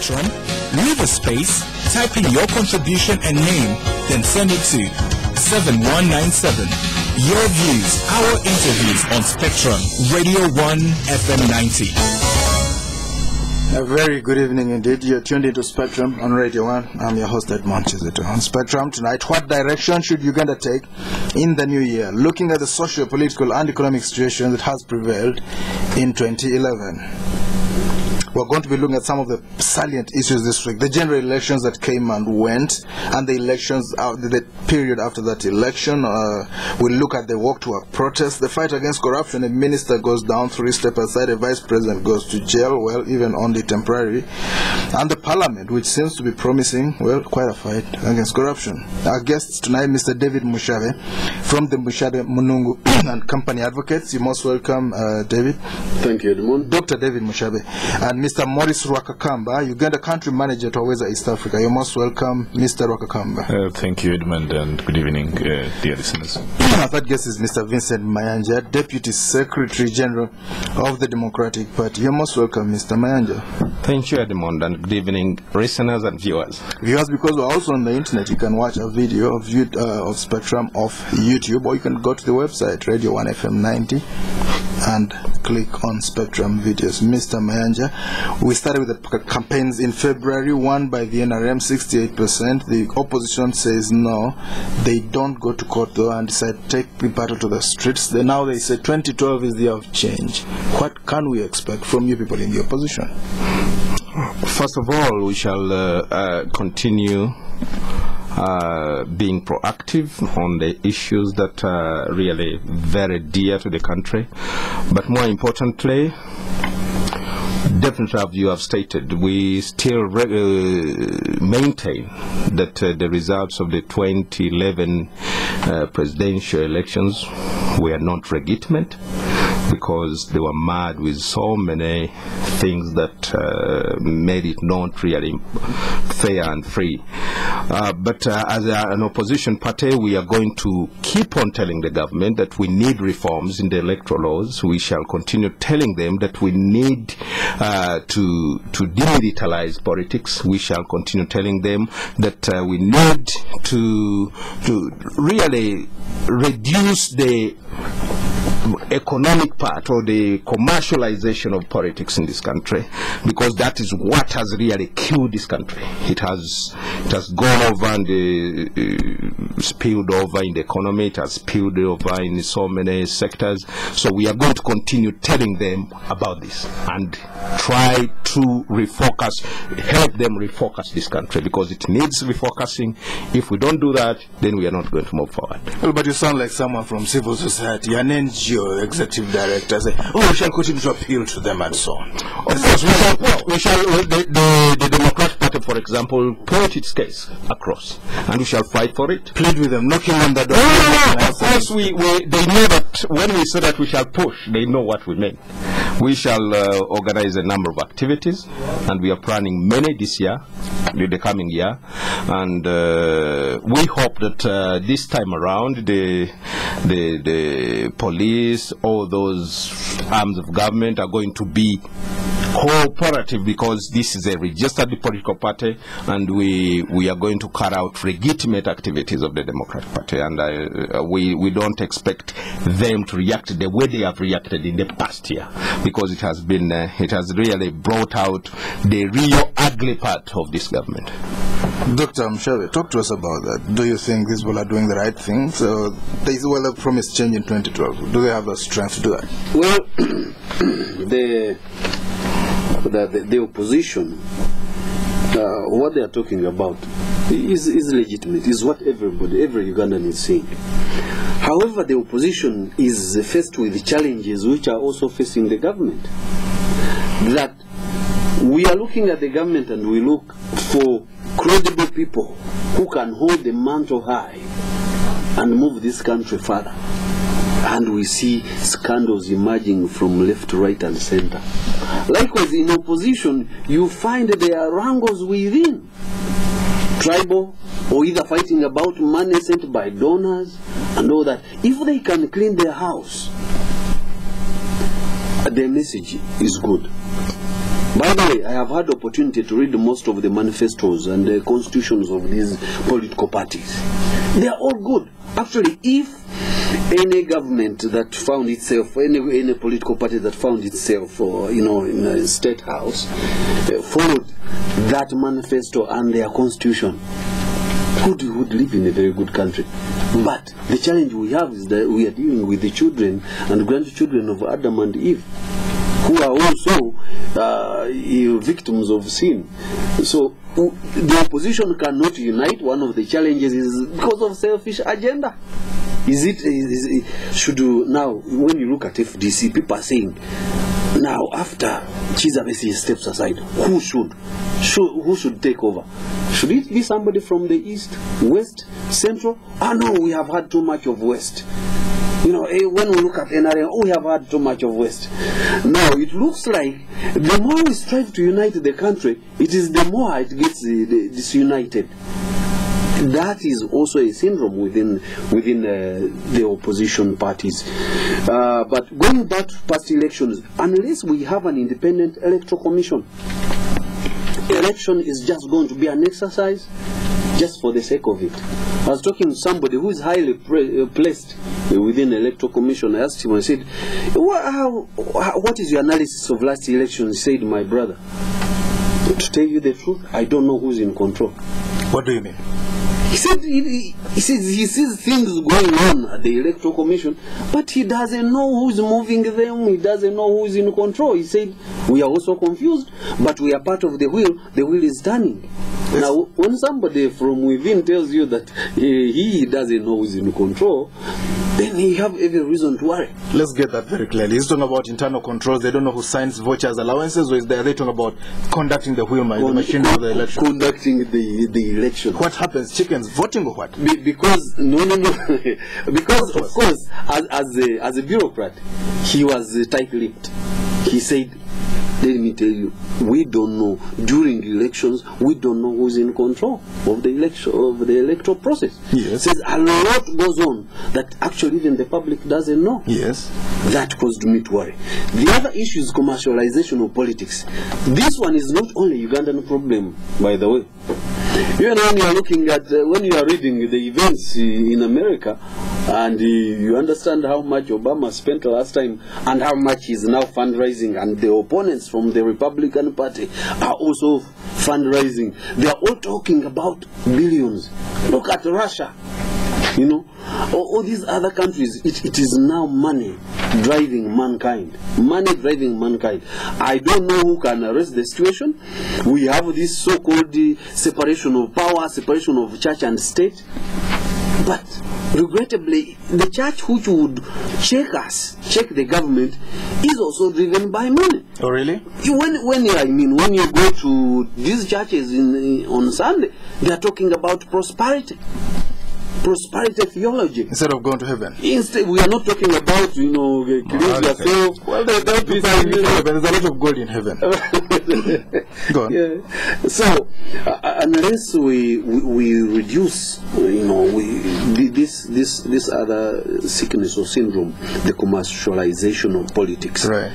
Spectrum, leave a space, type in your contribution and name, then send it to 7197. Your views, our interviews on Spectrum, Radio 1 FM 90. A very good evening indeed. You're tuned into Spectrum on Radio 1. I'm your host, Edmond. On Spectrum tonight, what direction should Uganda take in the new year? Looking at the socio-political and economic situation that has prevailed in 2011. We're going to be looking at some of the salient issues this week. The general elections that came and went, and the elections, the period after that election. We'll look at the walk-to-work protest, the fight against corruption. A minister goes down 3 steps aside, a vice president goes to jail, well, even only temporary. And the parliament, which seems to be promising, well, quite a fight against corruption. Our guests tonight, Mr. David Mushabe from the Mushabe, Munungu and Company Advocates. You're most welcome, David. Thank you, Edmond. Dr. David Mushabe. And Mr. Morrison Rwakakamba, Uganda Country Manager, TWAWEZA East Africa. You're most welcome, Mr. Rwakakamba. Thank you, Edmond, and good evening, dear listeners. Our third guest is Mr. Vincent Mayanja, Deputy Secretary General of the Democratic Party. You're most welcome, Mr. Mayanja. Thank you, Edmond, and good evening, listeners and viewers. Viewers, because we're also on the internet, you can watch a video of Spectrum off YouTube, or you can go to the website, Radio 1 FM 90, and click on Spectrum videos. Mr. Mayanja, we started with the campaigns in February, won by the NRM, 68%. The opposition says no, they don't go to court though, and decide to take the battle to the streets. Now they say 2012 is the year of change. What can we expect from you people in the opposition? First of all, we shall continue being proactive on the issues that are really very dear to the country. But more importantly, definitely, as you have stated, we still maintain that the results of the 2011 presidential elections were not legitimate, because they were marred with so many things that made it not really fair and free. But as an opposition party, we are going to keep on telling the government that we need reforms in the electoral laws. We shall continue telling them that we need to demilitarize politics. We shall continue telling them that we need to really reduce the economic part or the commercialization of politics in this country, because that is what has really killed this country. It has gone over and spilled over in the economy. It has spilled over in so many sectors. So we are going to continue telling them about this and try to refocus, help them refocus this country, because it needs refocusing. If we don't do that, then we are not going to move forward. Well, but you sound like someone from civil society, an NGO executive director, say, oh, we shall continue to appeal to them and so on. Of course, we shall the Democratic Party, for example, put its case across, and we shall fight for it. Plead with them, knocking on the door. No. Of course, they know that when we say that we shall push, they know what we mean. We shall organize a number of activities, and we are planning many this year, the coming year, and we hope that this time around the police, all those arms of government are going to be cooperative, because this is a registered political party, and we are going to carry out legitimate activities of the Democratic Party, and we don't expect them to react the way they have reacted in the past year, because it has really brought out the real ugly part of this government. Dr. Mushabe, talk to us about that. Do you think these people are doing the right thing? So they promised change in 2012. Do they have the strength to do that? Well, the opposition, what they are talking about is legitimate, is what every Ugandan is saying. However, the opposition is faced with challenges which are also facing the government. That we are looking at the government and we look for credible people who can hold the mantle high and move this country further. And we see scandals emerging from left, right, and center. Likewise, in opposition, you find that there are wrangles within, tribal, or either fighting about money sent by donors and all that. If they can clean their house, their message is good. By the way, I have had the opportunity to read most of the manifestos and the constitutions of these political parties. They are all good. Actually, if any government that found itself, any political party that found itself, in a state house, followed that manifesto and their constitution, would live in a very good country. But the challenge we have is that we are dealing with the children and grandchildren of Adam and Eve, who are also victims of sin. So the opposition cannot unite. One of the challenges is because of selfish agenda. Now, when you look at FDC, people are saying, now after Chizabesi steps aside, who should take over? Should it be somebody from the east, west, central? No, we have had too much of west. When we look at NRM, we have had too much of west. Now it looks like the more we strive to unite the country, it is the more it gets disunited. That is also a syndrome within the opposition parties. But going back to past elections, unless we have an independent electoral commission, election is just going to be an exercise just for the sake of it. I was talking to somebody who is highly placed within the electoral commission. I asked him, I said, what is your analysis of last election? He said, my brother, to tell you the truth, I don't know who's in control. What do you mean? He said he sees things going on at the electoral commission, but he doesn't know who's moving them. He doesn't know who's in control. He said, we are also confused, but we are part of the wheel. The wheel is turning. Yes. Now, when somebody from within tells you that he doesn't know who's in control, then you have every reason to worry. Let's get that very clearly. He's talking about internal controls. They don't know who signs vouchers, allowances, or are they talking about conducting the wheel, the machine of the election? Conducting the election. What happens? Chickens voting or what? Because because of course, as a bureaucrat, he was tight-lipped. He said, let me tell you, we don't know. During the elections, we don't know who's in control of the electoral process. Yes. Says a lot goes on that actually even the public doesn't know. Yes. That caused me to worry. The other issue is commercialization of politics. This one is not only a Ugandan problem, by the way. Even when you are looking at, when you are reading the events in America, and you understand how much Obama spent last time and how much he's now fundraising, and the opponents from the Republican Party are also fundraising. They are all talking about billions. Look at Russia. All these other countries, it is now money driving mankind. Money driving mankind. I don't know who can arrest the situation. We have this so-called separation of power, separation of church and state. But regrettably, the church which would check the government, is also driven by money. Oh, really? When you go to these churches on Sunday, they are talking about prosperity theology. Instead of going to heaven. Instead, we are not talking about, cleanse yourself. Well, there's a lot of gold in heaven. Go on. Yeah. So, unless we reduce, this other sickness or syndrome, the commercialization of politics, right.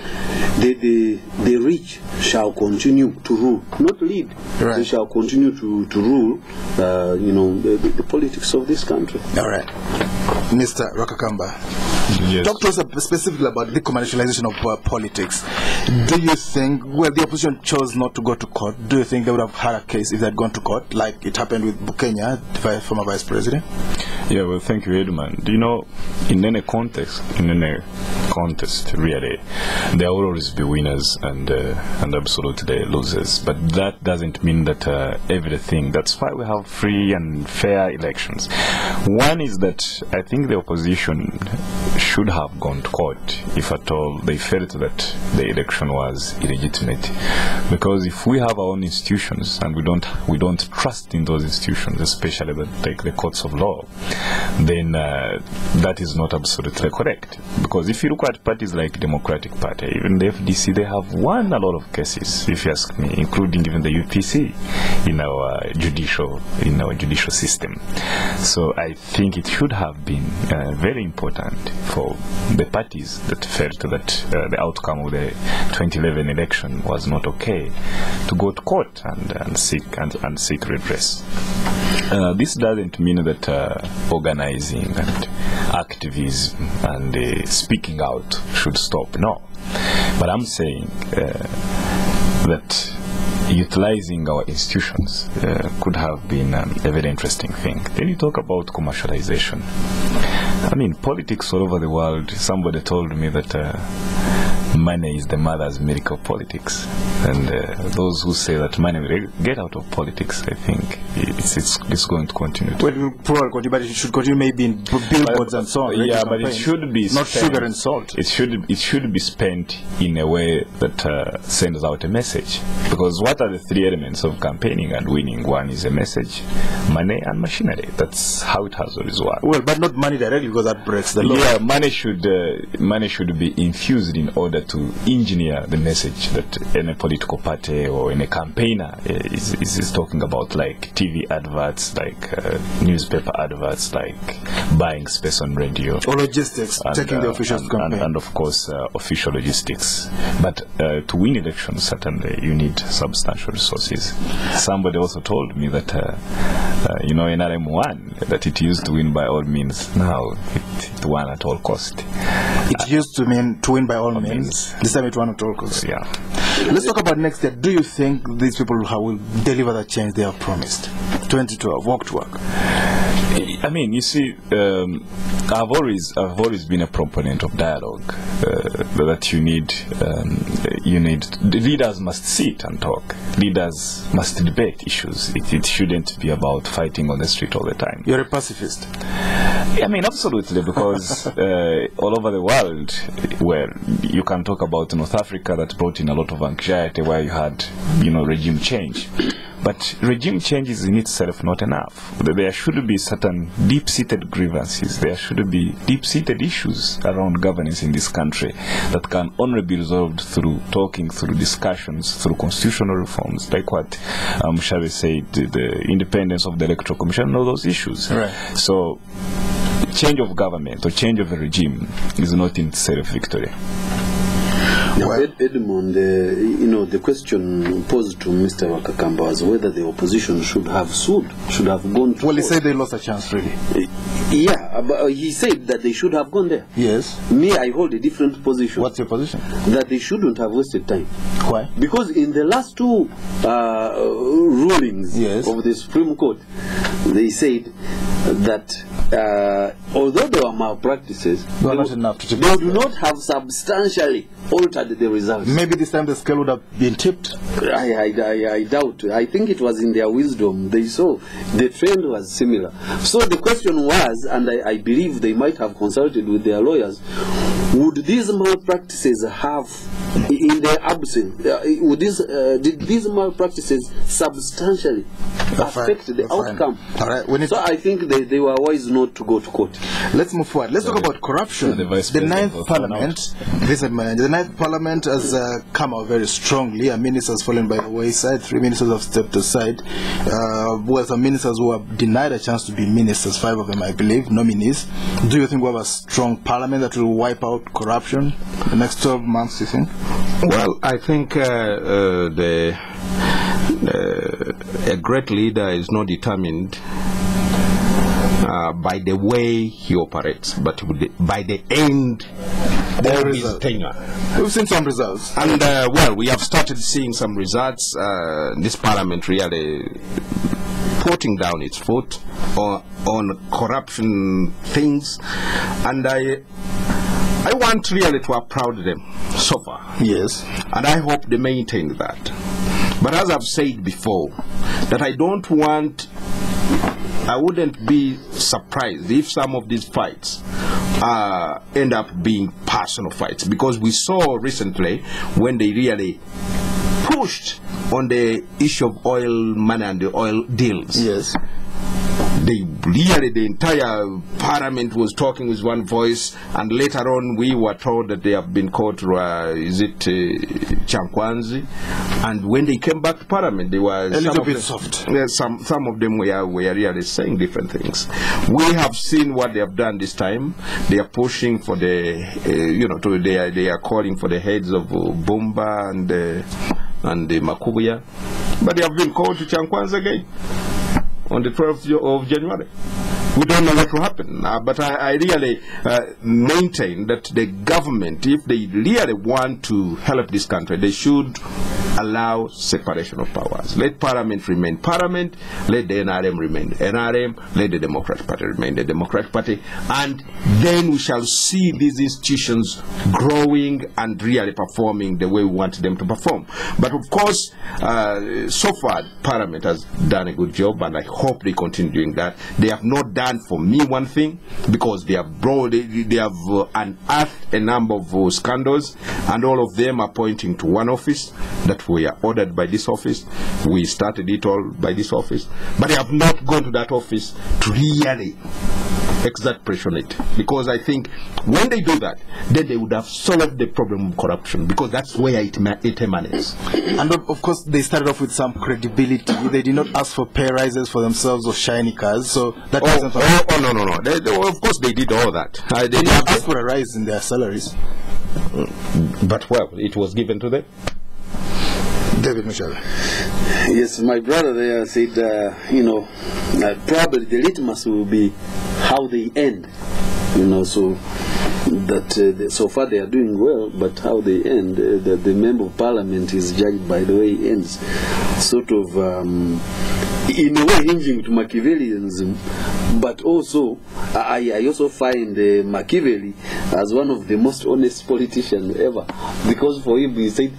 The rich shall continue to rule, not lead. Right. They shall continue to rule, the politics of this country. All right. Mr. Rwakakamba, yes. Talk to us specifically about the commercialization of politics. Do you think, the opposition chose not to go to court, do you think they would have had a case if they had gone to court, like it happened with Bukenya, the former vice president? Yeah, well, thank you, Edmond. In any contest, really, there will always be winners and absolutely losers. But that doesn't mean that everything. That's why we have free and fair elections. One is that I think the opposition should have gone to court if at all they felt that the election was illegitimate. Because if we have our own institutions and we don't trust in those institutions, especially the courts of law, then that is not absolutely correct. Because if you look look at parties like Democratic Party, even the FDC, they have won a lot of cases, if you ask me, including even the UPC in our judicial system. So I think it should have been very important for the parties that felt that the outcome of the 2011 election was not okay to go to court and seek redress. This doesn't mean that organizing and activism and speaking out should stop. No, but I'm saying that utilizing our institutions could have been a very interesting thing. Then you talk about commercialization. I mean, politics all over the world. Somebody told me that money is the mother's milk of politics, and those who say that money will get out of politics, I think it's going to continue. Well, probably, but it should continue maybe in billboards and so on. Yeah, but it should be not spent, sugar and salt. It should be spent in a way that sends out a message. Because what are the three elements of campaigning and winning? One is a message, money, and machinery. That's how it has always worked. Well, but not money directly, because that breaks the law. Yeah, money should be infused in order to engineer the message that any political party or any campaigner is talking about, like TV adverts, like newspaper adverts, like buying space on radio, or logistics, and, taking the official campaign, and of course official logistics. But to win elections, certainly you need substantial resources. Somebody also told me that NRM won, that it used to win by all means. Now it won at all cost. It used to mean to win by all means. This time it won at all costs. Yeah. Let's talk about next year. Do you think these people will deliver the change they have promised? 2012, walk to work. I mean, you see, I've always been a proponent of dialogue. That you need leaders must sit and talk. Leaders must debate issues. It shouldn't be about fighting on the street all the time. You're a pacifist. I mean, absolutely, because all over the world, well, you can talk about North Africa that brought in a lot of anxiety, where you had, regime change. But regime change is in itself not enough. There should be certain deep-seated grievances. There should be deep-seated issues around governance in this country that can only be resolved through talking, through discussions, through constitutional reforms, like what Mushabe said, the independence of the Electoral Commission, and all those issues. Right. So, change of government or change of a regime is not in itself victory. Now, Edmond, the question posed to Mr. Rwakakamba was whether the opposition should have sued, should have gone to Well, he court. said they lost a chance, really. Yeah, but he said that they should have gone there. Yes. Me, I hold a different position. What's your position? That they shouldn't have wasted time. Why? Because in the last two rulings Yes. of the Supreme Court, they said that although there were malpractices, They were not enough to they do not have substantially altered the results. Maybe this time the scale would have been tipped. I doubt. I think it was in their wisdom. They saw the trend was similar. So the question was, and I believe they might have consulted with their lawyers, would these malpractices have, in their absence, did these malpractices substantially affect the outcome? All right. So I think they were wise not to go to court. Let's move forward. Let's talk about corruption. The ninth Parliament, Vincent Mayanja, the ninth Parliament has come out very strongly. A minister has fallen by the wayside. 3 ministers have stepped aside. Well, some ministers who are denied a chance to be ministers, 5 of them, I believe, nominees. Do you think we have a strong Parliament that will wipe out corruption in the next 12 months, you think? Well, I think a great leader is not determined by the way he operates, but by the end of his tenure. We've seen some results. And, well, we have started seeing some results. This Parliament really putting down its foot on corruption things. And I want really to applaud them so far. Yes. And I hope they maintain that. But as I've said before, that I wouldn't be surprised if some of these fights end up being personal fights, because we saw recently when they really pushed on the issue of oil money and the oil deals. Yes. the entire parliament was talking with one voice, and later on we were told that they have been called Chankwanzi, and when they came back to parliament, they were a little bit soft. Some of them were really saying different things. We have seen what they have done this time. They are pushing for the, they are calling for the heads of Bumba and the Makubuya, but they have been called to Chankwanzi again on the 12th of January. We don't know what will happen, but I really maintain that the government, if they really want to help this country, they should allow separation of powers. Let Parliament remain Parliament, let the NRM remain NRM, let the Democratic Party remain the Democratic Party, and then we shall see these institutions growing and really performing the way we want them to perform. But of course, so far, Parliament has done a good job, and I hope they continue doing that. They have not done for me one thing, because they have unearthed a number of scandals, and all of them are pointing to one office, that we are ordered by this office, we started it all by this office, but they have not gone to that office to really exert pressure on it, because I think when they do that, then they would have solved the problem of corruption, because that's where it emanates. And of course, they started off with some credibility. They did not ask for pay rises for themselves or shiny cars, so that wasn't. No. Of course, they did all that. They didn't ask for a rise in their salaries. But well, it was given to them. David Mushabe. Yes, my brother there said, probably the litmus will be how they end. So that so far they are doing well, but how they end, that the member of parliament is judged by the way he ends. Sort of, in a way, hinging to Machiavellianism, but also, I also find Machiavelli as one of the most honest politicians ever, because for him, he said,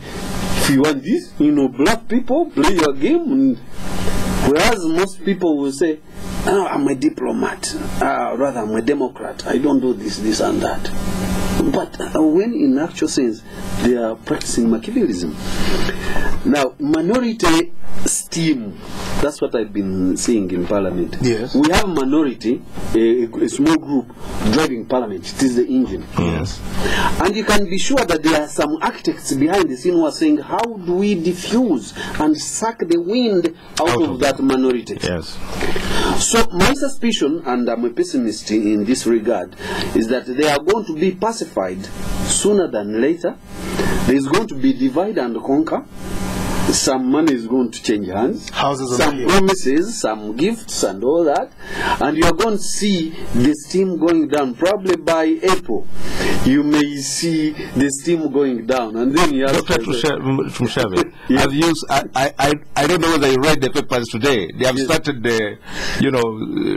if you want this, black people, play your game. Whereas most people will say, oh, I'm a diplomat, rather I'm a Democrat, I don't do this and that. But when in actual sense, they are practicing Machiavellism. Now, minority steam, that's what I've been seeing in Parliament. Yes. We have a minority, a small group driving Parliament. It is the engine. Yes. And you can be sure that there are some architects behind the scene who are saying, how do we diffuse and suck the wind out of that minority? Yes. So my suspicion, and I'm a pessimist in this regard, is that they are going to be pacified sooner than later. There is going to be divide and conquer. Some money is going to change hands, some promises, some gifts and all that, and you are going to see the steam going down. Probably by April you may see the steam going down, and then you have Dr. Mushabe, have you, I don't know whether you read the papers today. They have started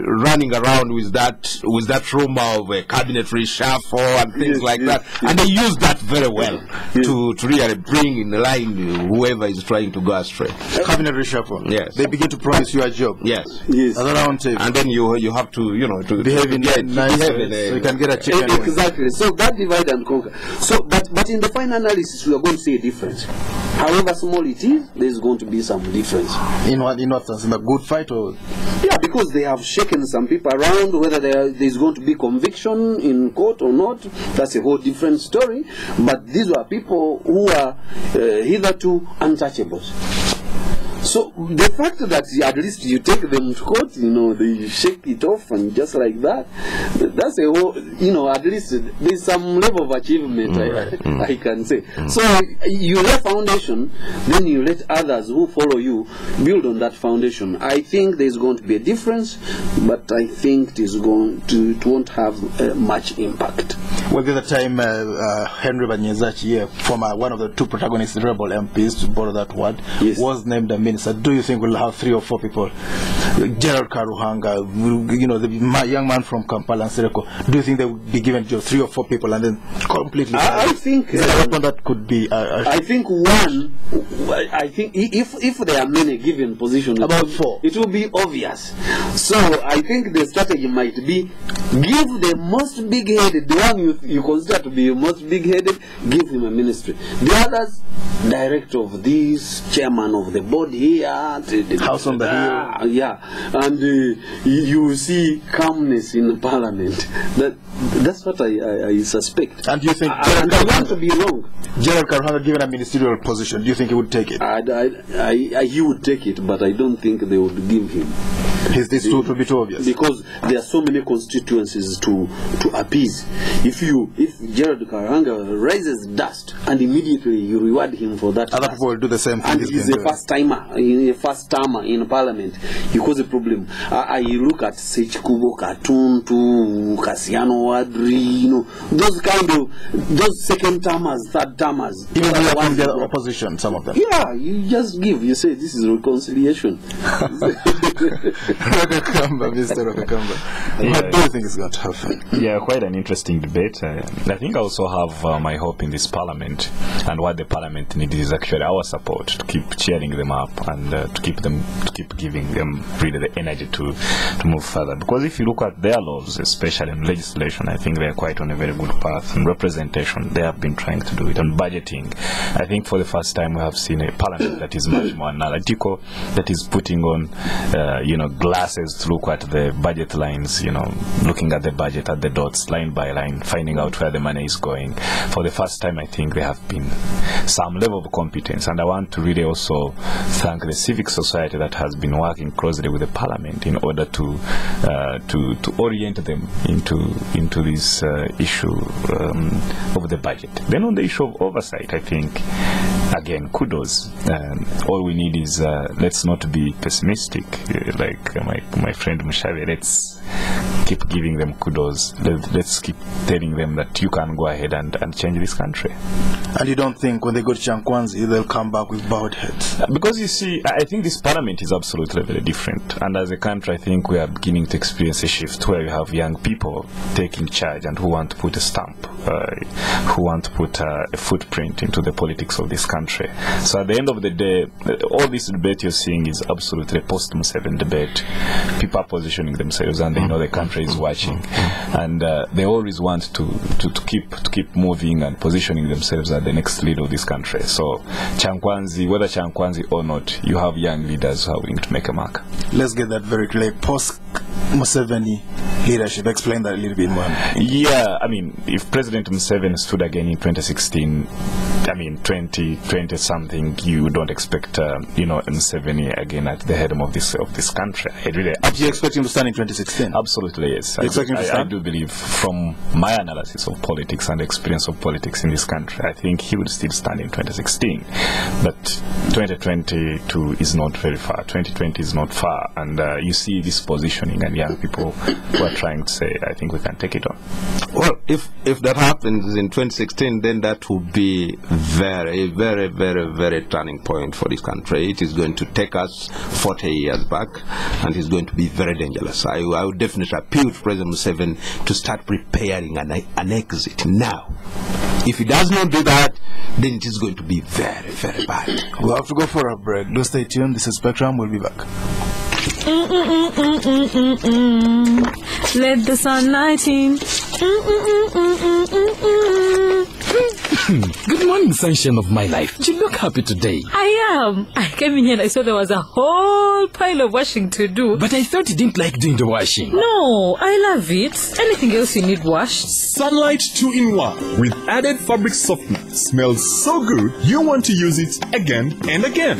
running around with that rumor of a cabinet reshuffle and things like that, and they use that very well to really bring in line whoever is trying to go astray. Cabinet reshuffle. Yes. They begin to promise you a job. Yes. And then you have to to behave in nice way, so you can get a chicken. Exactly. So that divide and conquer. So but in the final analysis, we are going to see a difference. However small it is, there is going to be some difference. In what sense? In the good fight, or? Yeah, because they have shaken some people around. Whether there is going to be conviction in court or not, that's a whole different story. But these were people who are hitherto untouchables. So the fact that at least you take them to court, they shake it off and just like that, that's a whole, at least there's some level of achievement, I can say. So you lay foundation, then you let others who follow you build on that foundation. I think there's going to be a difference, but I think it won't have much impact. Well, the other time, Henry Banyezachi, former one of the two protagonists, rebel MPs, to borrow that word, was named a minister. Do you think we'll have 3 or 4 people? Gerald Karuhanga, the young man from Kampala and Sereko. Do you think they will be given 3 or 4 people and then completely? I think that could be. I think one. I think if there are many given positions, about 4, it will be obvious. So I think the strategy might be give the most big-headed, the one you consider to be most big-headed, give him a ministry. The others, director of this, chairman of the body here, house on the hill. Yeah, and you see calmness in the parliament. That's what I suspect. And do you think I want to be wrong? Gerald Karhanga, given a ministerial position, do you think he would take it? He would take it, but I don't think they would give him. Is this too to be too obvious? Because there are so many constituencies to appease. If Gerald Karhanga raises dust and immediately you reward him for that, other people will do the same thing. And he's a first timer in parliament, he cause a problem. I look at Sechikubo, Katuntu, Kasiano Wadri, those second timers, third timers. Even the opposition, some of them. Yeah, you just give. You say this is reconciliation. Rwakakamba, Mr. Rwakakamba. What do you think is going to happen? Yeah, quite an interesting debate. I think I also have my hope in this parliament, and what the parliament needs is actually our support to keep cheering them up and to keep giving them really the energy to move further. Because if you look at their laws, especially in legislation, I think they are quite on a very good path. In representation, they have been trying to do it. On budgeting, I think for the first time we have seen a parliament that is much more analytical, that is putting on glasses to look at the budget lines, looking at the budget at the dots, line by line, finding out where the money is going. For the first time, I think there have been some level of competence, and I want to really also thank the civic society that has been working closely with the parliament in order to orient them into this issue of the budget. Then on the issue of oversight, I think again, kudos. All we need is let's not be pessimistic. Like my friend Mushabe, let's keep giving them kudos. Let's keep telling them that you can go ahead and change this country. And you don't think when they go to Chankwanzi they'll come back with bowed heads? Because you see, I think this parliament is absolutely very different. And as a country, I think we are beginning to experience a shift where you have young people taking charge and who want to put a stamp, who want to put a footprint into the politics of this country. So at the end of the day, all this debate you're seeing is absolutely a post-Museveni debate. People are positioning themselves and they know the country is watching. And they always want to keep moving and positioning themselves as the next leader of this country. So Chankwanzi, whether Chankwanzi or not, you have young leaders who are willing to make a mark. Let's get that very clear. Post-Museveni leadership, explain that a little bit more. Yeah, I mean, if President Museveni stood again in 2016, I mean 2020 something, you don't expect Museveni again at the head of this country. Do you expect him to stand in 2016? Absolutely, yes. I do believe, from my analysis of politics and experience of politics in this country, I think he would still stand in 2016. But 2022 is not very far. 2020 is not far, and you see this positioning and young people who are trying to say, I think we can take it on. Well, if that happens in 2016, then that would be very, very, very, very turning point for this country. It is going to take us 40 years back, and it's going to be very dangerous. I would definitely appeal to President Museveni to start preparing an exit now. If he does not do that, then it is going to be very, very bad. We'll have to go for a break. Do stay tuned. This is Spectrum. We'll be back. Let the sunlight in. Good morning, sunshine of my life. You look happy today. I am. I came in here and I saw there was a whole pile of washing to do. But I thought you didn't like doing the washing. No, I love it. Anything else you need washed? Sunlight 2-in-1 with added fabric softener smells so good you want to use it again and again.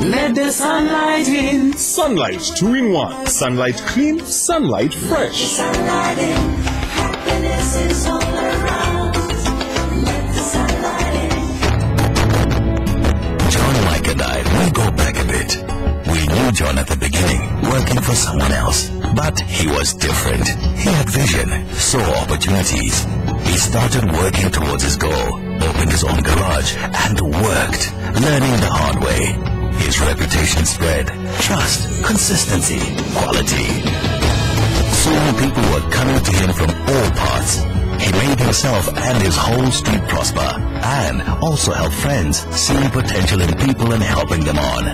Let the sunlight in. Sunlight 2-in-1. Sunlight clean, sunlight fresh. Sunlight in. Happiness is all around. Let the sunlight in. John, Mike and I, we go back a bit. We knew John at the beginning, working for someone else. But he was different. He had vision, saw opportunities. He started working towards his goal, opened his own garage, and worked, learning the hard way. His reputation spread. Trust, consistency, quality. Soon people were coming to him from all parts. He made himself and his whole street prosper, and also helped friends seeing potential in people and helping them on.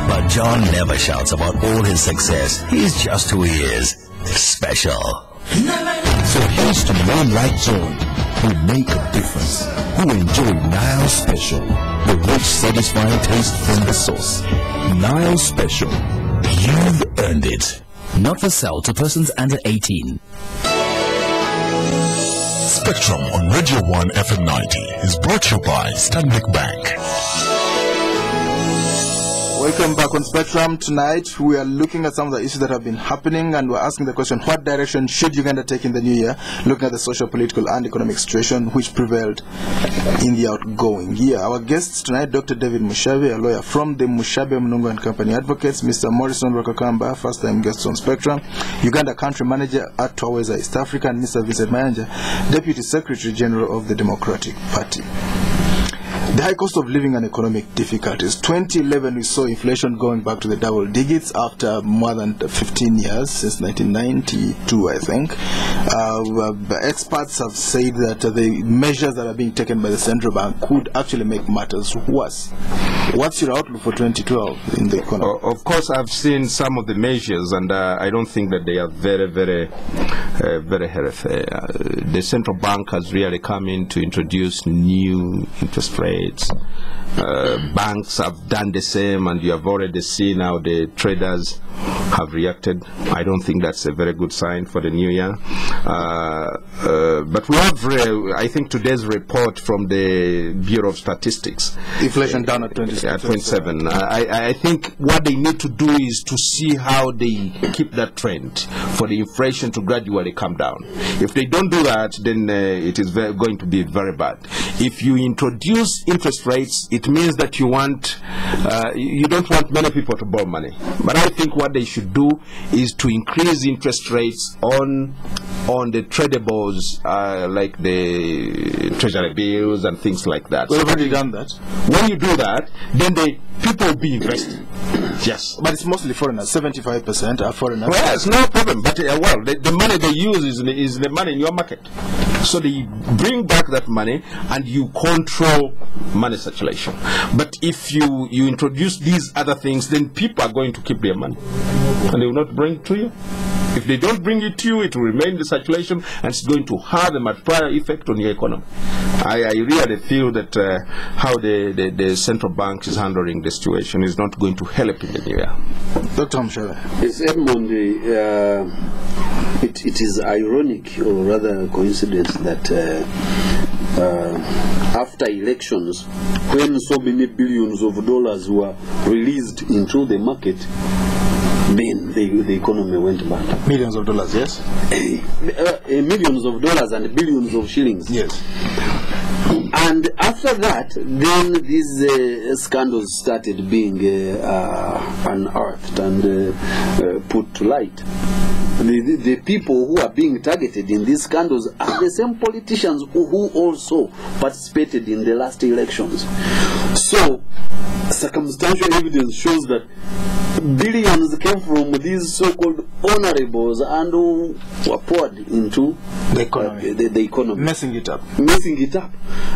But John never shouts about all his success. He's just who he is. Special. So here's to Moonlight Zone, who make a difference, who enjoy Nile Special, the rich, satisfying taste from the source. Nile Special. You've earned it. Not for sale to persons under 18. Spectrum on Radio 1 FM 90 is brought to you by Stanbic Bank. Welcome back on Spectrum. Tonight we are looking at some of the issues that have been happening, and we're asking the question, what direction should Uganda take in the new year, looking at the social, political and economic situation which prevailed in the outgoing year. Our guests tonight, Dr. David Mushabe, a lawyer from the Mushabe, Munungu and Company Advocates, Mr. Morrison Rwakakamba, first-time guest on Spectrum, Uganda Country Manager at TWAWEZA East Africa, and Mr. Vincent Mayanja, Deputy Secretary General of the Democratic Party. The high cost of living and economic difficulties. 2011 we saw inflation going back to the double digits after more than 15 years, since 1992 I think. Experts have said that the measures that are being taken by the central bank could actually make matters worse. What's your outlook for 2012 in the economy? Of course, I've seen some of the measures, and I don't think that they are very healthy. The central bank has really come in to introduce new interest rates. Banks have done the same, and you have already seen how the traders have reacted. I don't think that's a very good sign for the new year. But we have, I think, today's report from the Bureau of Statistics. Inflation down at 27. I think what they need to do is to see how they keep that trend for the inflation to gradually come down. If they don't do that, then it is going to be very bad. If you introduce interest rates, it means that you don't want many people to borrow money. But I think what they should do is to increase interest rates on the tradables, like the treasury bills and things like that. We've already done that. When you do that, then people will be investing. Yes. But it's mostly foreigners. 75% are foreigners. Well, it's no problem. But the money they use is the money in your market. So they bring back that money and you control money circulation. But if you introduce these other things, then people are going to keep their money and they will not bring it to you. If they don't bring it to you, it will remain in the circulation and it's going to have a multiplier effect on your economy. I really feel that how the central bank is handling the situation is not going to help in the new year. Dr. Mushabe. It's Edmond. It is ironic, or rather a coincidence, that after elections, when so many billions of dollars were released into the market, then the economy went back. Millions of dollars, yes? Millions of dollars and billions of shillings. Yes. And after that, then these scandals started being unearthed and put to light. The people who are being targeted in these scandals are the same politicians who also participated in the last elections. So, circumstantial evidence shows that billions came from these so-called honorables and who were poured into the economy. The economy. Messing it up. Messing it up.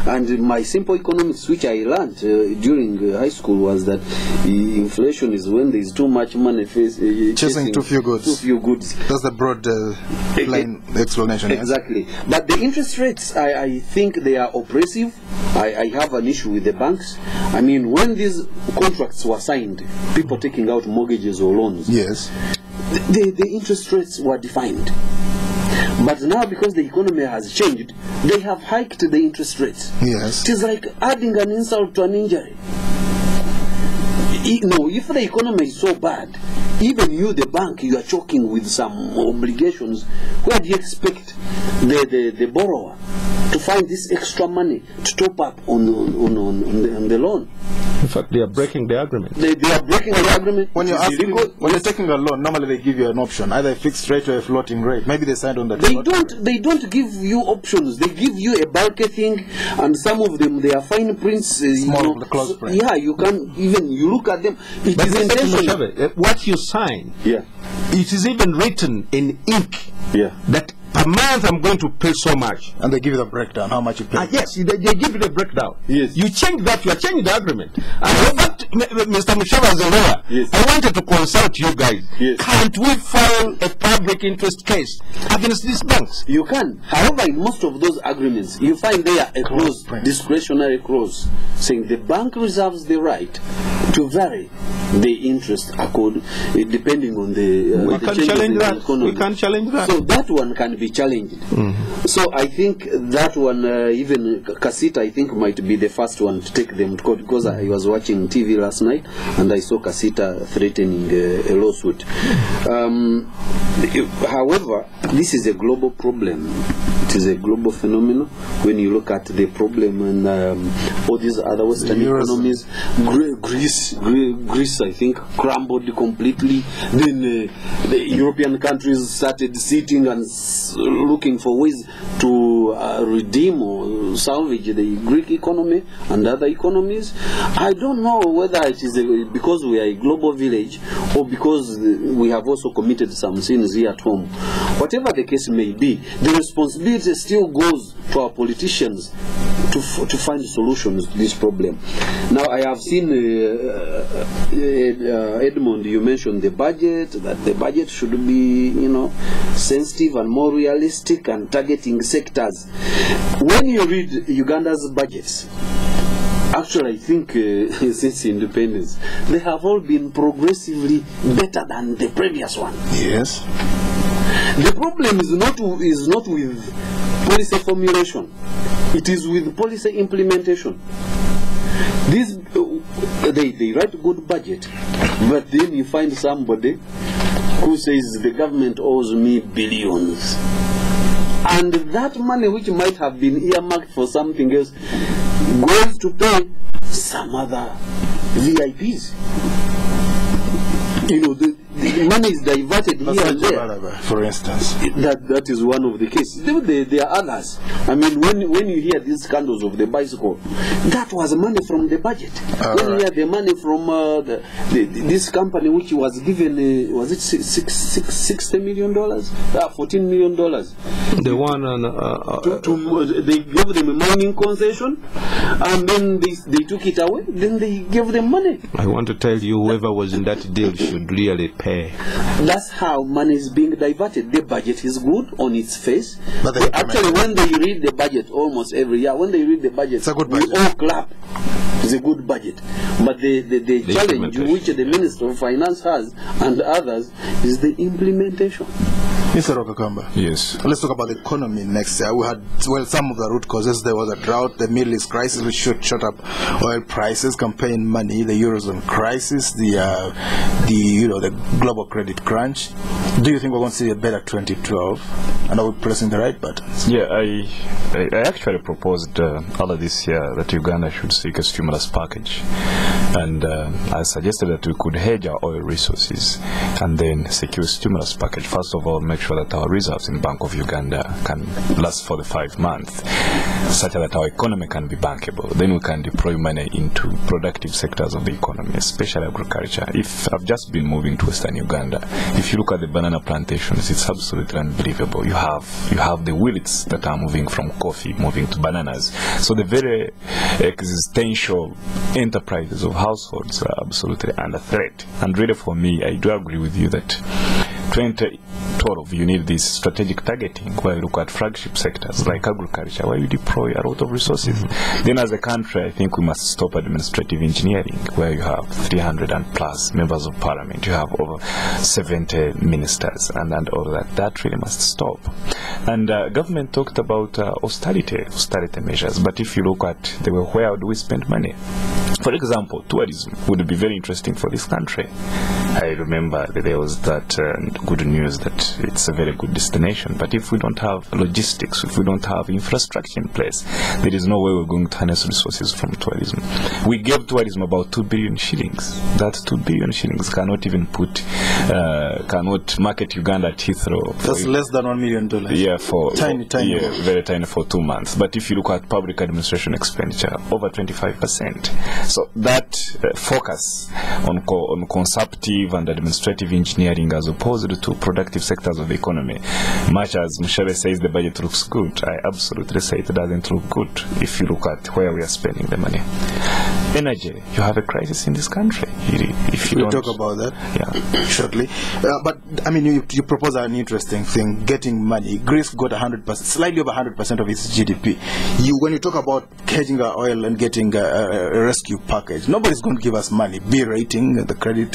And my simple economics, which I learned during high school, was that inflation is when there is too much money chasing too few goods. Too few goods. That's the broad plain explanation. Exactly. Yes? But the interest rates, I think they are oppressive. I have an issue with the banks. I mean, when these contracts were signed, people taking out mortgages or loans, yes, the interest rates were defined. But now, because the economy has changed, they have hiked the interest rates. Yes. It is like adding an insult to an injury. If the economy is so bad, even you, the bank, you are choking with some obligations, where do you expect the borrower to find this extra money to top up on the loan? In fact, they are breaking the agreement. They are breaking the agreement. When you're taking a loan, normally they give you an option, either a fixed rate or a floating rate. Maybe they signed on that. They don't give you options. They give you a bulky thing, and some of them, they are fine prints. Small, the close print. Yeah, you can even look at them. It but is intentional. What you sign, yeah, it is even written in ink. Yeah. That a month I'm going to pay so much. And they give you the breakdown, how much you pay. Yes, they give you the breakdown. Yes. You change that, you are changing the agreement. And Mr. Mushabe, as a lawyer, Yes. I wanted to consult you guys. Yes. Can't we file a public interest case against these banks? You can. However, in most of those agreements, you find there a clause, print. discretionary clause, saying the bank reserves the right to vary the interest depending on the We the can changes challenge in the that. economy. We can challenge that. So that one can be challenged. So I think that one, even Kizito, I think might be the first one to take them to court, because I was watching TV last night and I saw Kizito threatening a lawsuit. However, this is a global problem. It is a global phenomenon. When you look at the problem in all these other Western economies, Greece, I think, crumbled completely. Then the European countries started sitting and looking for ways to redeem or salvage the Greek economy and other economies. I don't know whether it is because we are a global village or because we have also committed some sins here at home. Whatever the case may be, the responsibility still goes to our politicians to find solutions to this problem. Now, I have seen Edmond, you mentioned the budget, that the budget should be, sensitive and more realistic and targeting sectors. When you read Uganda's budgets, actually, I think since independence, they have all been progressively better than the previous one. Yes. The problem is not with policy formulation; it is with policy implementation. They write a good budget, but then you find somebody who says the government owes me billions, and that money, which might have been earmarked for something else, goes to pay some other VIPs. The money is diverted here and there. For instance, that is one of the cases. There are others. I mean, when you hear these scandals of the bicycle, that was money from the budget. When you hear the money from this company, which was given, was it $60 million, $14 million? The one on they gave them a mining concession, and then they took it away. Then they gave them money. I want to tell you, whoever was in that deal should really pay. That's how money is being diverted. The budget is good on its face. But actually, when they read the budget almost every year, when they read the budget, it's a good budget. We all clap. It's a good budget. But the challenge which the Minister of Finance has and others is the implementation. Mr. Rwakakamba. Yes. Let's talk about the economy next year. We had, some of the root causes. There was a drought, the Middle East crisis, which shot up oil prices, campaign money, the Eurozone crisis, the global credit crunch. Do you think we're going to see a better 2012? And are we pressing the right buttons? Yeah, I actually proposed earlier this year that Uganda should seek a stimulus package. And I suggested that we could hedge our oil resources and then secure a stimulus package. First of all, make sure that our reserves in Bank of Uganda can last for the 5 months, such that our economy can be bankable. Then we can deploy money into productive sectors of the economy, especially agriculture. If I've just been moving to Western Uganda, if you look at the banana plantations, it's absolutely unbelievable. You have the willets that are moving from coffee, moving to bananas. So the very existential enterprises of households are absolutely under threat. And really, for me, I do agree with you that 2012, you need this strategic targeting where you look at flagship sectors like agriculture, where you deploy a lot of resources. Then as a country, I think we must stop administrative engineering, where you have 300 and plus members of parliament, you have over 70 ministers, and all that. That really must stop. And government talked about austerity measures, but if you look at where do we spend money? For example, tourism would be very interesting for this country. I remember that there was that good news that it's a very good destination, but if we don't have logistics, if we don't have infrastructure in place, there is no way we're going to harness resources from tourism. We gave tourism about 2 billion shillings. That 2 billion shillings cannot even cannot market Uganda at Heathrow. That's less than $1 million. Yeah, tiny. Yeah, very tiny for 2 months. But if you look at public administration expenditure, over 25%. So that focus on consumptive and administrative engineering as opposed exposed to productive sectors of the economy. Much as Mushabe says the budget looks good, I absolutely say it doesn't look good if you look at where we are spending the money. Energy, you have a crisis in this country. If you we'll don't talk about that shortly. But I mean, you propose an interesting thing: getting money. Greece got 100%, slightly over 100% of its GDP. When you talk about hedging our oil and getting a rescue package, nobody's going to give us money. B rating, the credit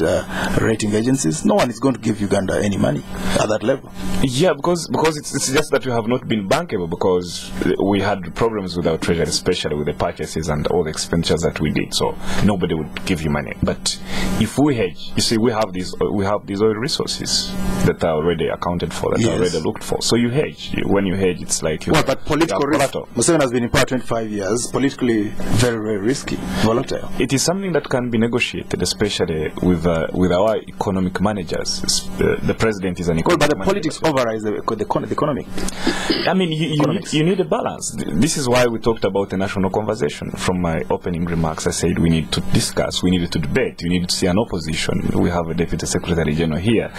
rating agencies, no one is going to give Uganda any money at that level. Yeah, because it's just that we have not been bankable, because we had problems with our treasury, especially with the purchases and all the expenditures that we did. So nobody would give you money. But if we hedge, you see, we have these oil resources that are already accounted for, that are already looked for. So you hedge. When you hedge, it's like but political risk. Museveni has been in power 25 years. Politically, very, very risky, volatile. It is something that can be negotiated, especially with our economic managers. The president is an economic but the manager. politics overrides the economy. I mean, you need a balance. This is why we talked about a national conversation. From my opening remarks, I said we need to discuss, we need to debate, we need to see an opposition. We have a Deputy Secretary General here,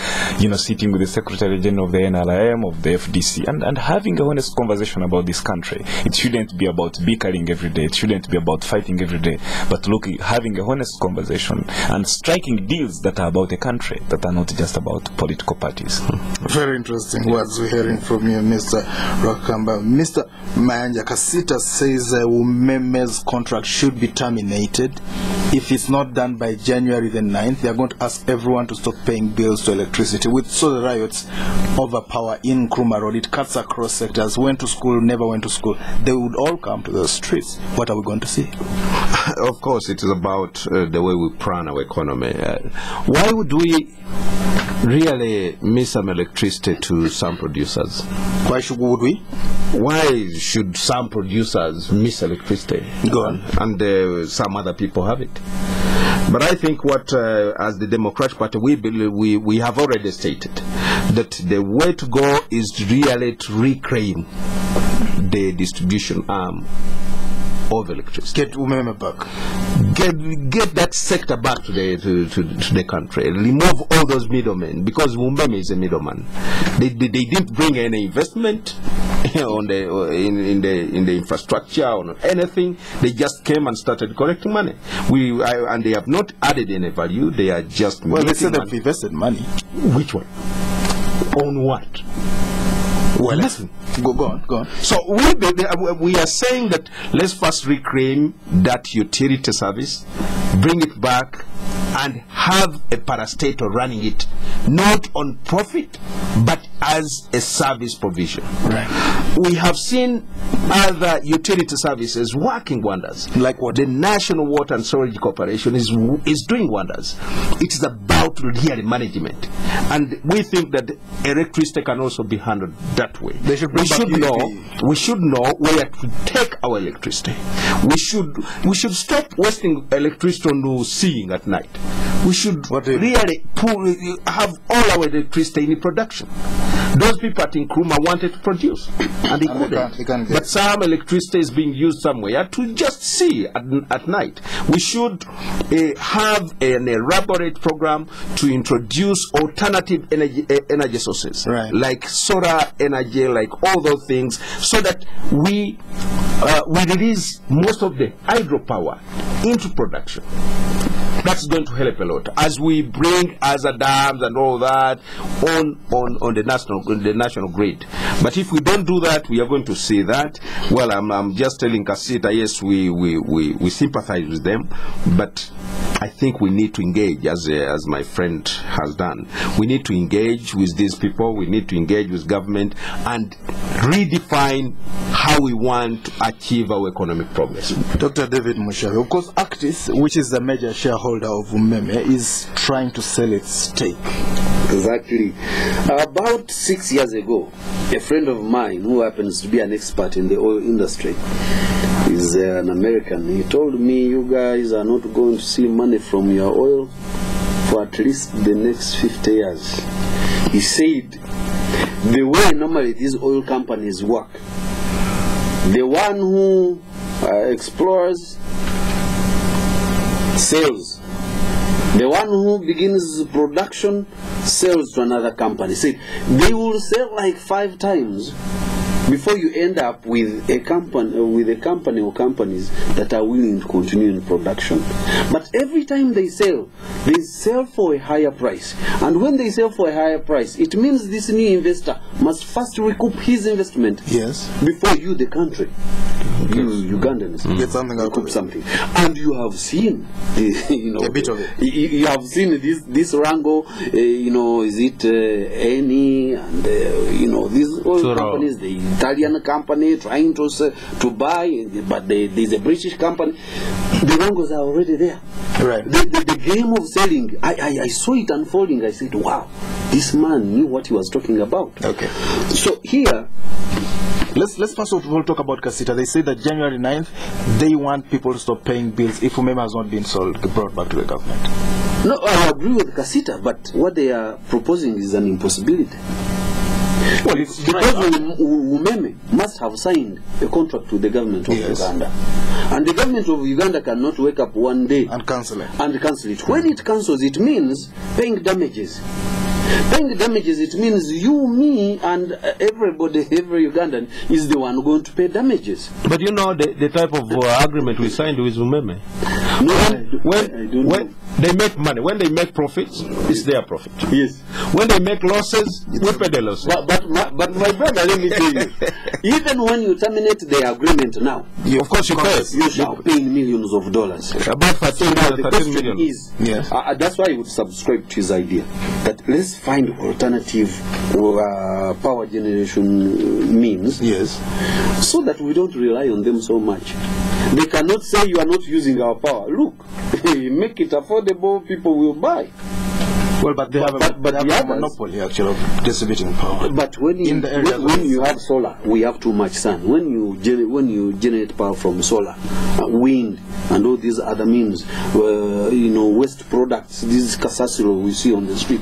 sitting with the Secretary General of the NLIM, of the FDC, and having a honest conversation about this country. It shouldn't be about bickering every day. It shouldn't be about fighting every day. But having a honest conversation and striking deals that are about a country, that are not just about political parties. Very interesting words we're hearing from you, Mr. Rwakakamba. Mr. Mayanja, Kizito says Umeme's contract should be terminated. If it's not done by January the 9th, they are going to ask everyone to stop paying bills to electricity. With the riots overpower in Nkrumah Road, it cuts across sectors. Went to school, never went to school. They would all come to the streets. What are we going to see? Of course, it is about the way we plan our economy. Why would we really miss some electricity to some producers? Would we? Why should some producers miss electricity? Go on. And some other people have it? But I think what, as the Democratic Party, we believe we have already stated that the way to go is really to reclaim the distribution arm of electricity. Get Umeme back. Get that sector back to the country. Remove all those middlemen, because Umeme is a middleman. They didn't bring any investment on in the infrastructure or anything. They just came and started collecting money. And they have not added any value. They are just they said they've invested money. Which one? On what? Well, listen. Go on. So we are saying that let's first reclaim that utility service, bring it back, and have a parastatal running it, not on profit, but as a service provision. Right. We have seen other utility services working wonders. Like what? The National Water and Storage Corporation is doing wonders. It is about really management. And we think that electricity can also be handled that way. They should we should know where to take our electricity. We should stop wasting electricity on seeing at night. We should really have all our electricity in production. Those people at Nkrumah wanted to produce, and they couldn't. But some electricity is being used somewhere to just see at night. We should have an elaborate program to introduce alternative energy sources, right, like solar energy, like all those things, so that we release most of the hydropower into production. That's going to help a lot as we bring other dams and all that on the national grid. But if we don't do that, we are going to see that. Well, I'm just telling Kizito, yes, we sympathize with them, but I think we need to engage, as my friend has done. We need to engage with these people. We need to engage with government and redefine how we want to achieve our economic progress. Dr. David Mushabe, of course, Actis, which is the major shareholder of Umeme, is trying to sell its stake. Exactly. About 6 years ago, a friend of mine who happens to be an expert in the oil industry, is an American. He told me, you guys are not going to see money from your oil for at least the next 50 years. He said, the way normally these oil companies work, the one who explores, sells, The one who begins production sells to another company. See, they will sell like 5 times before you end up with a company or companies that are willing to continue in production. But every time they sell for a higher price. And when they sell for a higher price, it means this new investor must first recoup his investment. Yes. Before you, the country, you Ugandans, get something out of it. Something. And you have seen, a bit of it. You have seen this wrangle. Is it any and these oil companies, the Italian company trying to buy, but there's a British company. The wrangles are already there. Right. The game of selling, I saw it unfolding. I said, wow, this man knew what he was talking about. Okay. So here, let's first of all talk about Kizito. They say that January 9th, they want people to stop paying bills if Umeme has not been brought back to the government. No, I agree with Kizito, but what they are proposing is an impossibility. Well, because Umeme must have signed a contract with the government of Uganda. And the government of Uganda cannot wake up one day and cancel it. When it cancels, it means paying damages. Paying the damages, it means you, me, and everybody, every Ugandan is the one going to pay damages. But you know the type of agreement we signed with Umeme. No, when they make money, when they make profits, it's their profit. Yes. When they make losses, we pay the losses. But my brother, let me tell you, even when you terminate the agreement now, of course you pay. You shall pay millions of dollars. About 13 million. Is, yes. That's why I would subscribe to his idea that let's find alternative power generation means, yes, so that we don't rely on them so much. They cannot say you are not using our power. Look, make it affordable, people will buy. Well, but they have a monopoly actually of distributing power. But when you have solar, we have too much sun. When you generate power from solar, wind, and all these other means, waste products, this kasasilo we see on the street,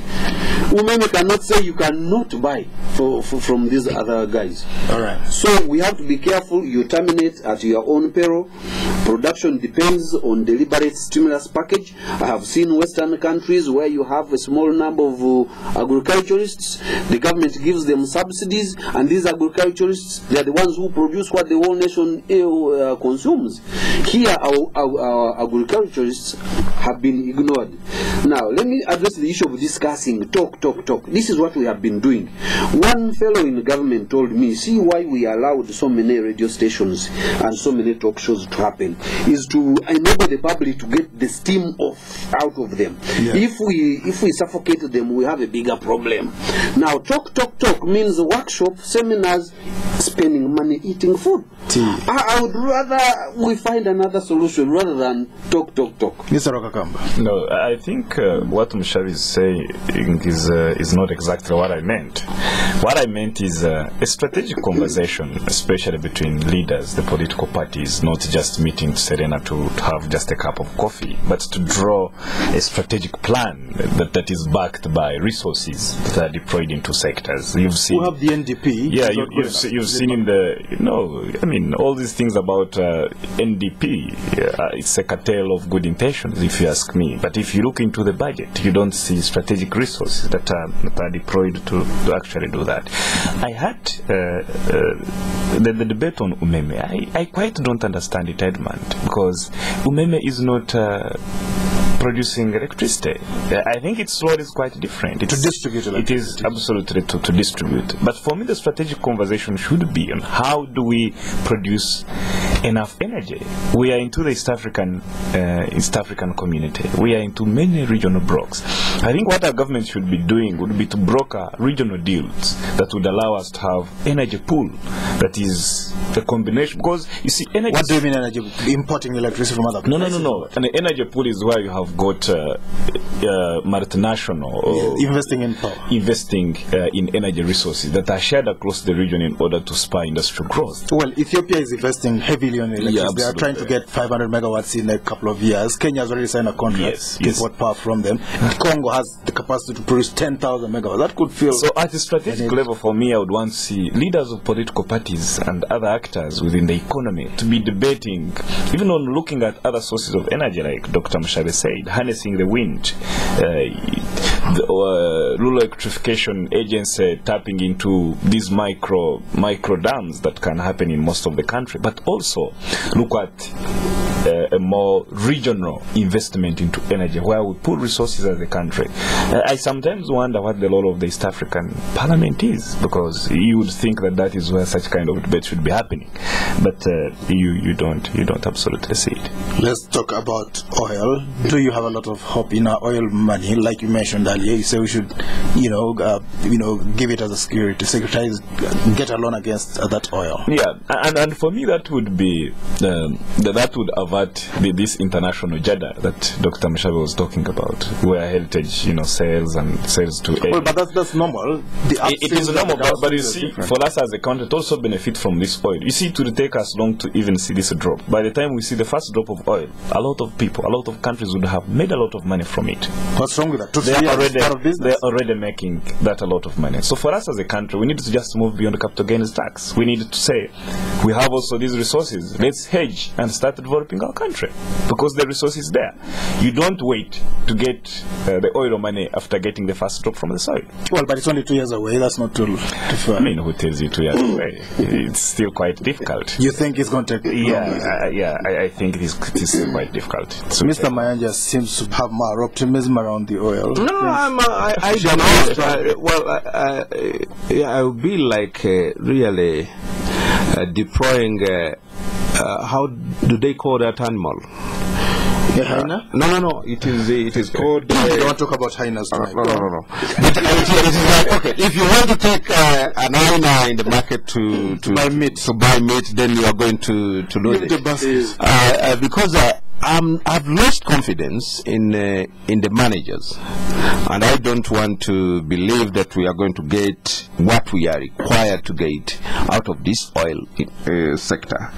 Umeme cannot say you cannot buy from these other guys. All right. So we have to be careful. You terminate at your own peril. Production depends on deliberate stimulus package. I have seen Western countries where you have a small number of agriculturists. The government gives them subsidies, and these agriculturists, they are the ones who produce what the whole nation consumes. Here, our agriculturists have been ignored. Now, let me address the issue of discussing, talk. This is what we have been doing. One fellow in the government told me, see why we allowed so many radio stations and so many talk shows to happen, is to enable the public to get the steam out of them. Yeah. If we suffocate them, we have a bigger problem. Now, talk means workshop, seminars, spending money, eating food. I would rather we find another solution rather than talk. Mr. Rwakakamba. No, I think what Mushabe is saying is not exactly what I meant. What I meant is a strategic conversation, especially between leaders, the political parties, not just meeting to Serena to have just a cup of coffee, but to draw a strategic plan that is backed by resources that are deployed into sectors. You've seen. We have the NDP. Yeah, you've seen in the, all these things about NDP. It's a cartel of good intentions, if you ask me. But if you look into the budget, you don't see strategic resources that are deployed to actually do that. I had the debate on Umeme. I quite don't understand it, Edmond, because Umeme is not producing electricity. I think its role is quite different. It's to distribute electricity. It is absolutely to distribute. But for me, the strategic conversation should be on how do we produce enough energy. We are into the East African community. We are into many regional blocks. I think what our government should be doing would be to broker regional deals that would allow us to have energy pool that is a combination. Because you see, energy. What do you mean energy? Importing electricity from other places? No. An energy pool is where you have got multinational investing in power, investing in energy resources that are shared across the region in order to spur industrial growth. Well, Ethiopia is investing heavily on electricity. Yeah, they are trying to get 500 megawatts in a couple of years. Kenya has already signed a contract to import power from them. Congo has the capacity to produce 10,000 megawatts. That could feel. So at the strategic level, for me, I would want to see leaders of political parties and other other actors within the economy to be debating, even on looking at other sources of energy, like Dr. Mushabe said, harnessing the wind, rural electrification agency tapping into these micro dams that can happen in most of the country, but also look at a more regional investment into energy where we put resources as a country. I sometimes wonder what the role of the East African Parliament is, because you would think that is where such kind of debate should be happening, but you don't absolutely see it. Let's talk about oil. Do you have a lot of hope in our oil money, like you mentioned earlier? You say we should, give it as a security, securitize, get a loan against that oil. Yeah, and for me that would be that would avert this international jada that Dr. Mushabe was talking about, where heritage, sales to aid. Well, but that's normal. It is normal, but you see, for us as a country, it also benefit from this oil. You see, it will take us long to even see this drop. By the time we see the first drop of oil, a lot of people, a lot of countries would have made a lot of money from it. What's wrong with that? They're already making that a lot of money. So for us as a country, we need to just move beyond capital gains tax. We need to say, we have also these resources. Let's hedge and start developing our country, because the resource is there. You don't wait to get the oil money after getting the first drop from the soil. Well, but it's only 2 years away. That's not too far. I mean, who tells you 2 years away? It's still quite difficult. You think it's going to take I think it is still quite difficult. So Mr. Mayanja seems to have more optimism around the oil. No, I don't know. I would be like really deploying. How do they call that animal? Hyena? No. It is called. We don't want to talk about hyenas tonight. No. But it is like, okay, if you want to take an hyena in the market to buy meat, then you are going to lose it. Because I've lost confidence in the managers, and I don't want to believe that we are going to get what we are required to get out of this oil sector.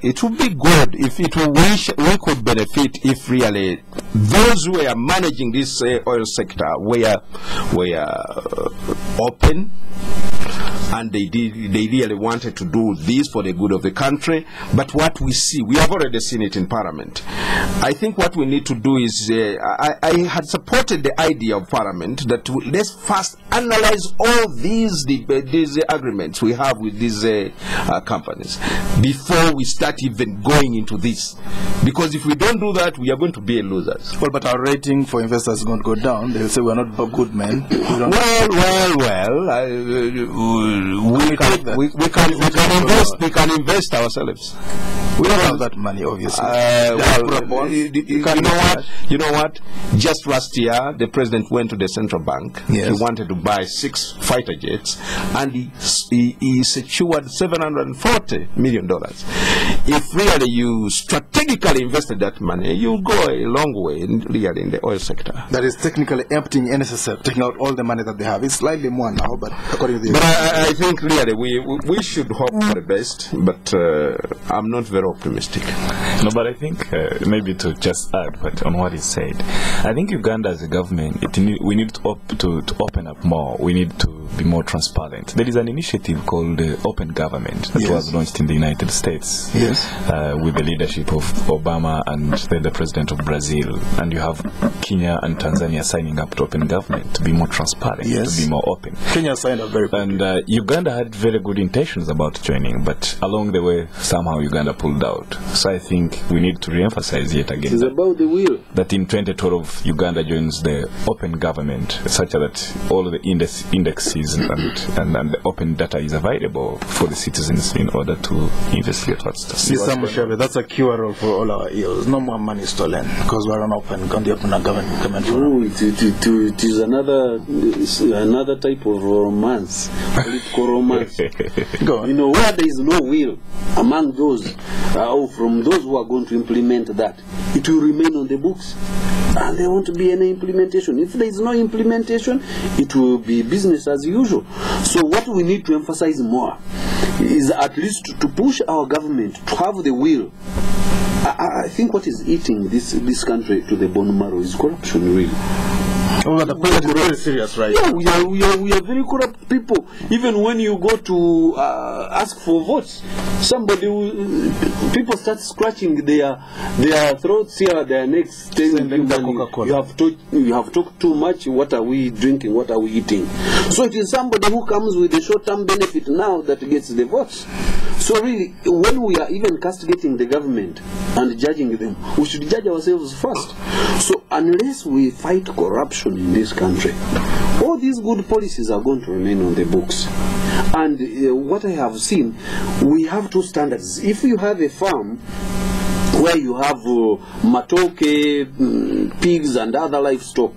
It would be good if we could benefit if really those who are managing this oil sector were open, and they really wanted to do this for the good of the country. But what we see, we have already seen it in Parliament. I think what we need to do is, I had supported the idea of Parliament that let's first analyze all these agreements we have with these companies before we start even going into this. Because if we don't do that, we are going to be losers. Well, but our rating for investors is going to go down. They'll say we're not good men. We can invest ourselves. We don't have that money, obviously. You know what? Just last year, the president went to the central bank. Yes. He wanted to buy 6 fighter jets, and he secured $740 million. If really you strategically invested that money, you go a long way really in the oil sector. That is technically emptying NSSF, taking out all the money that they have. It's slightly more now, but according to the... But I think really we should hope for the best, but I'm not very optimistic. No, but I think maybe to just add on what he said, I think Uganda as a government, we need to open up more. We need to be more transparent. There is an initiative called Open Government that was launched in the United States with the leadership of Obama and the president of Brazil. And you have Kenya and Tanzania signing up to Open Government to be more transparent, to be more open. Kenya signed up very quickly. And Uganda had very good intentions about joining, but along the way, somehow Uganda pulled out. So I think we need to re-emphasize yet again It's about the will. that in 2012 Uganda joins the Open Government, such that all the indexes and the open data is available for the citizens in order to investigate what's the Mr. Mushabe, that's a cure for all our ills. No more money stolen because we're on the open government. No, it is another type of romance, political romance. Go on. Where there is no will among those, from those who are going to implement that, it will remain on the books. And there won't be any implementation. If there is no implementation, it will be business as usual. So what we need to emphasize more is at least to push our government to have the will. I think what is eating this country to the bone marrow is corruption, really. Oh, the point is very serious, right? Yeah, we are very corrupt people. Even when you go to ask for votes, people start scratching their throats here, their necks, telling you, you have talked too much. What are we drinking? What are we eating? So it is somebody who comes with a short-term benefit now that gets the votes. So really, when we are even castigating the government and judging them, we should judge ourselves first. So unless we fight corruption in this country, all these good policies are going to remain on the books. And what I have seen, we have two standards. If you have a farm where you have matoke, pigs and other livestock,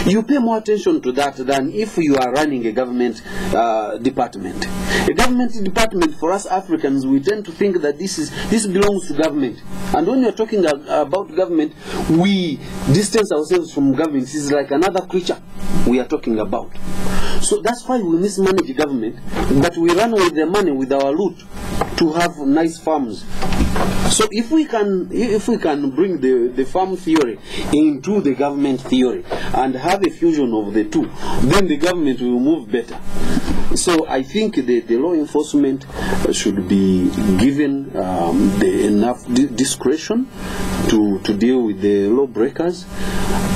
you pay more attention to that than if you are running a government department. A government department, for us Africans, we tend to think that this belongs to government. And when you're talking about government, we distance ourselves from government. This is like another creature we are talking about. So that's why we mismanage government, but we run with the money, with our loot, to have nice farms. So if we can bring the farm theory into the government theory and have a fusion of the two, then the government will move better. So I think the law enforcement should be given enough discretion to deal with the lawbreakers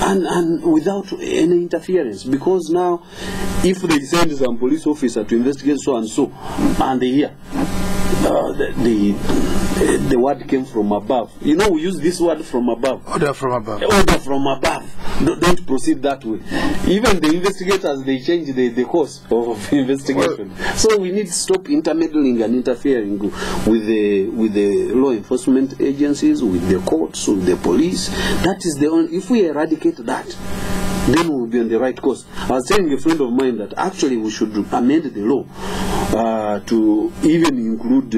and without any interference. Because now, if they send some police officer to investigate so and so, and they hear the word came from above. You know, we use this word from above. Order from above. Order from above. Don't proceed that way. Even the investigators, they change the course of investigation. So we need to stop intermeddling and interfering with the law enforcement agencies, with the courts, with the police. That is the only. If we eradicate that, then we will be on the right course. I was telling a friend of mine that actually we should amend the law to even include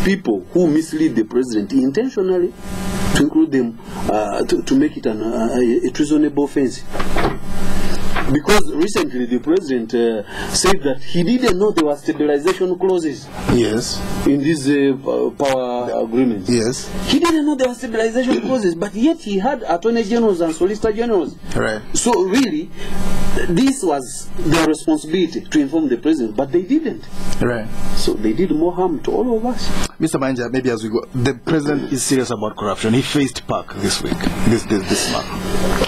people who mislead the president intentionally, to include them, to make it a treasonable offense. Because recently the president said that he didn't know there were stabilization clauses. Yes. In these power agreements. Yes. He didn't know there were stabilization clauses, but yet he had attorney generals and solicitor generals. Right. So really, this was their responsibility to inform the president, but they didn't. Right. So they did more harm to all of us. Mr. Mayanja, maybe as we go, the president is serious about corruption. He faced Park this week, this month.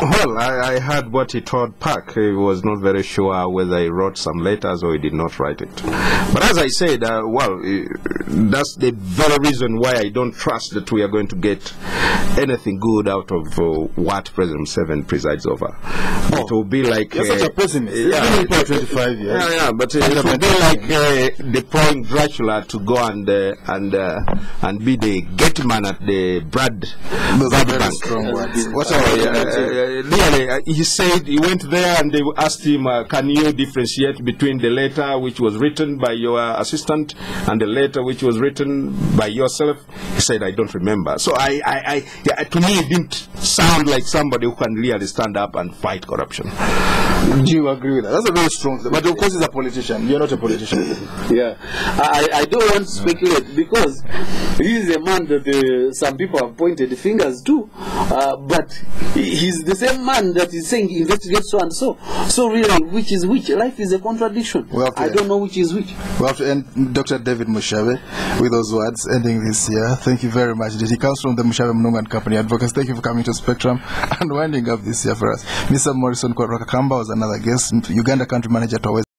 Well, I heard what he told Park. He was not very sure whether he wrote some letters or he did not write it. But as I said, that's the very reason why I don't trust that we are going to get anything good out of what President Museveni presides over. It will be like... You're such a pessimist. Yeah, for 25 years. Yeah, but it will be like deploying Dracula to go and be the gate man at the Brad Bank. Strong words. Really, he said he went there and they asked him, can you differentiate between the letter which was written by your assistant and the letter which was written by yourself? He said, I don't remember. So to me, it didn't sound like somebody who can really stand up and fight corruption. Do you agree with that? That's a very strong, but of course he's a politician. You're not a politician. Yeah, I don't want to speculate because he is a man that some people have pointed fingers to, but he's the same man that is saying investigate so and so. So really, which is which? Life is a contradiction. I don't know which is which. We have to end Dr. David Mushabe with those words, ending this year. Thank you very much. He comes from the Mushabe, Munungu and Company Advocates. Thank you for coming to Spectrum and winding up this year for us. Mr. Morrison Rwakakamba was another guest, Uganda country manager TWAWEZA.